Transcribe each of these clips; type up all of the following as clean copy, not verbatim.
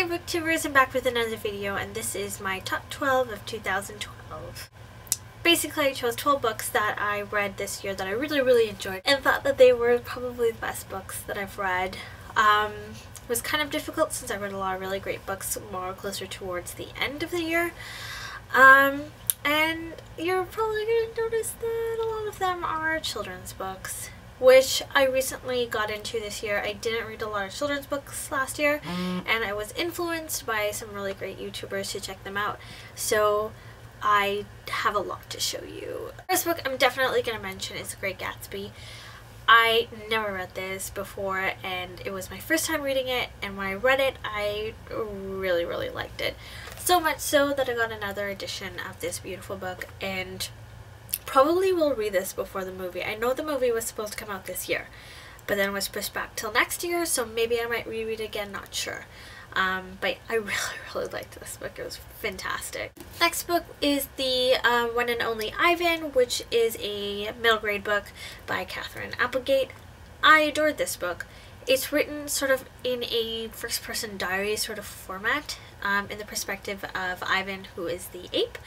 booktubers, I'm back with another video, and this is my top 12 of 2012. Basically, I chose 12 books that I read this year that I really enjoyed and thought that they were probably the best books that I've read. It was kind of difficult since I read a lot of really great books more closer towards the end of the year. And you're probably going to notice that a lot of them are children's books, which I recently got into this year. I didn't read a lot of children's books last year, and I was influenced by some really great YouTubers to check them out. So I have a lot to show you. First book I'm definitely going to mention is The Great Gatsby. I never read this before, and it was my first time reading it, and when I read it, I really liked it. So much so that I got another edition of this beautiful book, and probably will read this before the movie. I know the movie was supposed to come out this year, but then was pushed back till next year, so maybe I might reread it again, not sure. But I really liked this book. It was fantastic. Next book is the One and Only Ivan, which is a middle grade book by Catherine Applegate. I adored this book. It's written sort of in a first-person diary sort of format, in the perspective of Ivan, who is the ape,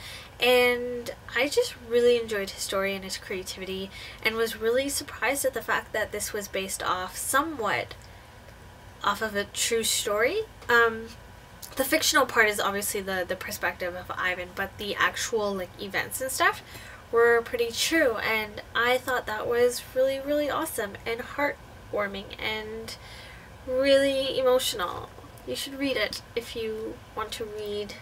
and I just really enjoyed his story and his creativity, and was really surprised at the fact that this was based somewhat off of a true story. The fictional part is obviously the perspective of Ivan, but the actual events and stuff were pretty true, and I thought that was really awesome and heartwarming and really emotional. You should read it if you want to read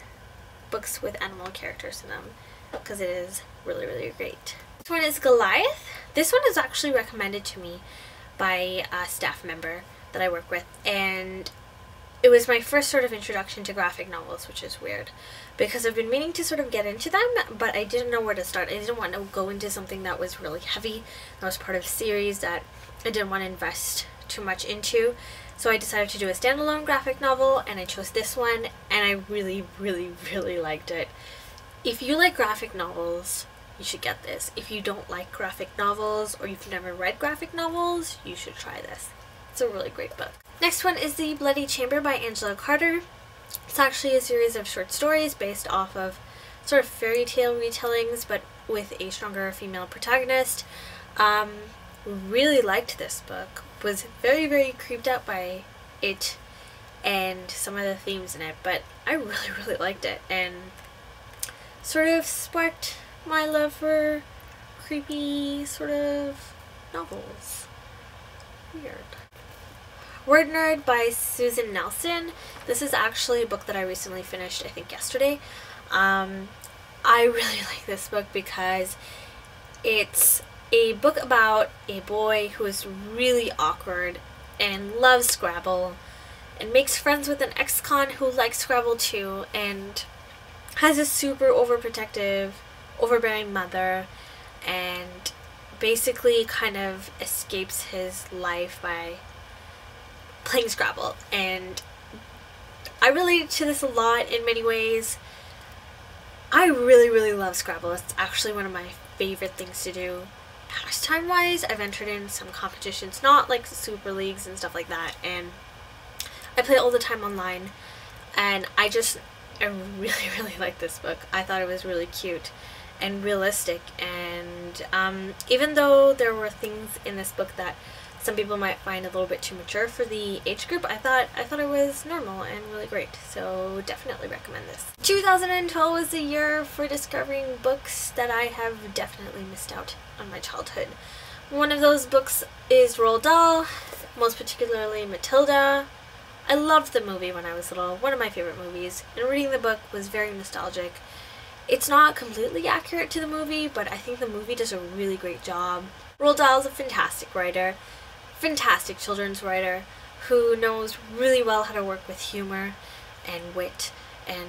books with animal characters in them, because it is really great. This one is Goliath. This one is actually recommended to me by a staff member that I work with, and it was my first sort of introduction to graphic novels, which is weird because I've been meaning to sort of get into them, but I didn't know where to start. I didn't want to go into something that was really heavy, that was part of a series that I didn't want to invest too much into. So I decided to do a standalone graphic novel, and I chose this one, and I really liked it. If you like graphic novels, you should get this. If you don't like graphic novels, or you've never read graphic novels, you should try this. It's a really great book. Next one is The Bloody Chamber by Angela Carter. It's actually a series of short stories based off of sort of fairy tale retellings, but with a stronger female protagonist. Really liked this book. Was very creeped out by it and some of the themes in it, but I really liked it, and sort of sparked my love for creepy sort of novels. Weird. Word Nerd by Susan Nelson. This is actually a book that I recently finished, I think yesterday. I really like this book because it's a book about a boy who is really awkward and loves Scrabble and makes friends with an ex-con who likes Scrabble too, and has a super overprotective, overbearing mother, and basically kind of escapes his life by playing Scrabble. And I relate to this a lot in many ways. I really love Scrabble. It's actually one of my favorite things to do. Pastime wise, I've entered in some competitions, not like super leagues and stuff like that, and I play all the time online, and I really like this book. I thought it was really cute and realistic, and even though there were things in this book that some people might find a little bit too mature for the age group, I thought it was normal and really great, so definitely recommend this. 2012 was the year for discovering books that I have definitely missed out on my childhood. One of those books is Roald Dahl, most particularly Matilda. I loved the movie when I was little, one of my favorite movies, and reading the book was very nostalgic. It's not completely accurate to the movie, but I think the movie does a really great job. Roald Dahl is a fantastic writer. Fantastic children's writer who knows really well how to work with humor and wit, and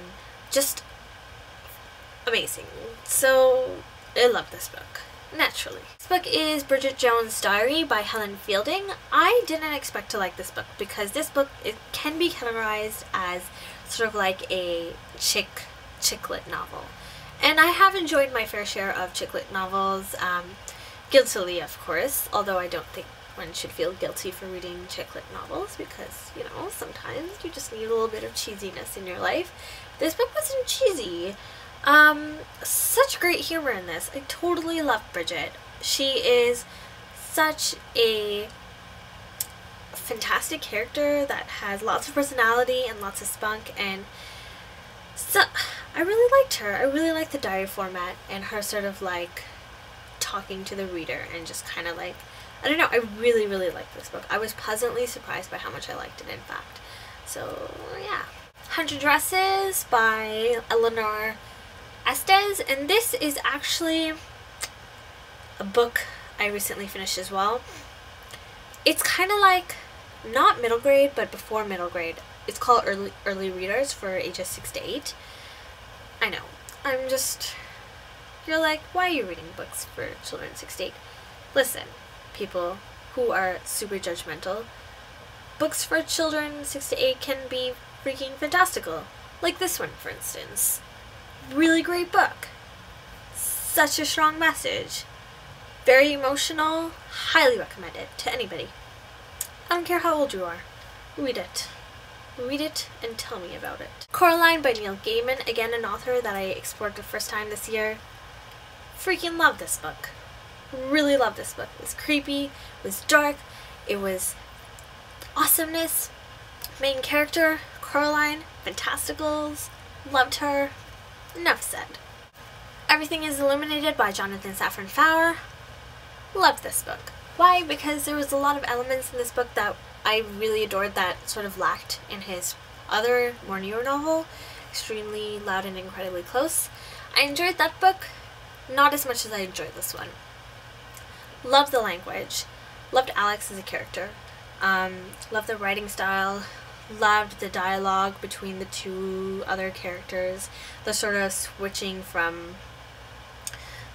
just amazing. So I love this book, naturally. This book is Bridget Jones' Diary by Helen Fielding. I didn't expect to like this book because this book, it can be categorized as sort of like a chick lit novel, and I have enjoyed my fair share of chick lit novels, guiltily of course, although I don't think one should feel guilty for reading chick lit novels because, you know, sometimes you just need a little bit of cheesiness in your life. This book wasn't cheesy. Such great humor in this. I totally love Bridget. She is such a fantastic character that has lots of personality and lots of spunk, and so I really liked her. I really liked the diary format and her sort of like talking to the reader and just kind of like, I don't know, I really liked this book. I was pleasantly surprised by how much I liked it, in fact. So yeah. 100 Dresses by Eleanor Estes, and this is actually a book I recently finished as well. It's kind of like not middle grade, but before middle grade. It's called early readers for ages 6 to 8. I know. You're like, why are you reading books for children 6 to 8? Listen, people who are super judgmental, books for children 6 to 8 can be freaking fantastical. Like this one, for instance. Really great book. Such a strong message. Very emotional. Highly recommend it to anybody. I don't care how old you are. Read it. Read it and tell me about it. Coraline by Neil Gaiman. Again, an author that I explored the first time this year. Freaking love this book. Really love this book. It was creepy. It was dark. It was awesomeness. Main character, Coraline. Fantasticals. Loved her. Enough said. Everything is Illuminated by Jonathan Safran Foer. Loved this book. Why? Because there was a lot of elements in this book that I really adored that sort of lacked in his other, more newer novel, Extremely Loud and Incredibly Close. I enjoyed that book, not as much as I enjoyed this one. Loved the language. Loved Alex as a character. Loved the writing style. Loved the dialogue between the two other characters. The sort of switching from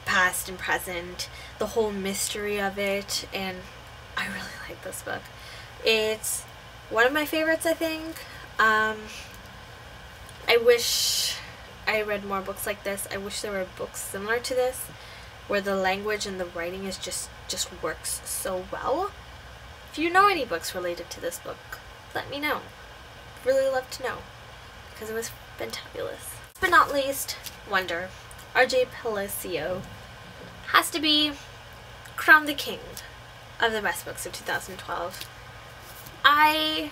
past and present, the whole mystery of it, and I really like this book. It's one of my favorites, I think. I wish I read more books like this. I wish there were books similar to this, where the language and the writing is just works so well. If you know any books related to this book, let me know. Really love to know, because it was fantabulous. Last but not least, Wonder. R.J. Palacio has to be crowned the king of the best books of 2012. I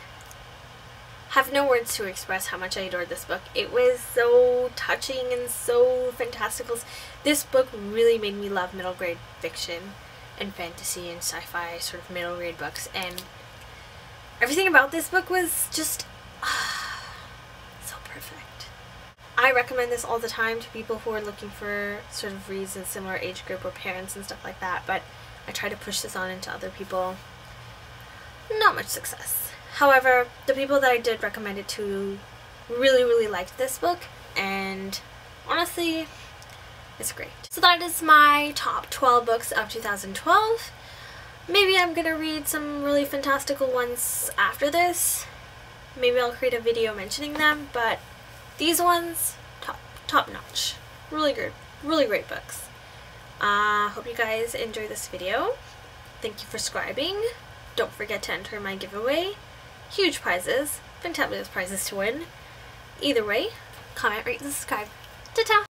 have no words to express how much I adored this book. It was so touching and so fantastical. This book really made me love middle grade fiction and fantasy and sci-fi sort of middle grade books, and everything about this book was just so perfect. I recommend this all the time to people who are looking for sort of reads in similar age group or parents and stuff like that, but I try to push this on into other people. Not much success. However, the people that I did recommend it to really liked this book, and honestly, it's great. So that is my top 12 books of 2012. Maybe I'm gonna read some really fantastical ones after this. Maybe I'll create a video mentioning them, but these ones, top notch. Really good, really great books. Hope you guys enjoyed this video. Thank you for subscribing. Don't forget to enter my giveaway. Huge prizes, fantabulous prizes to win. Either way, comment, rate, and subscribe. Ta-ta!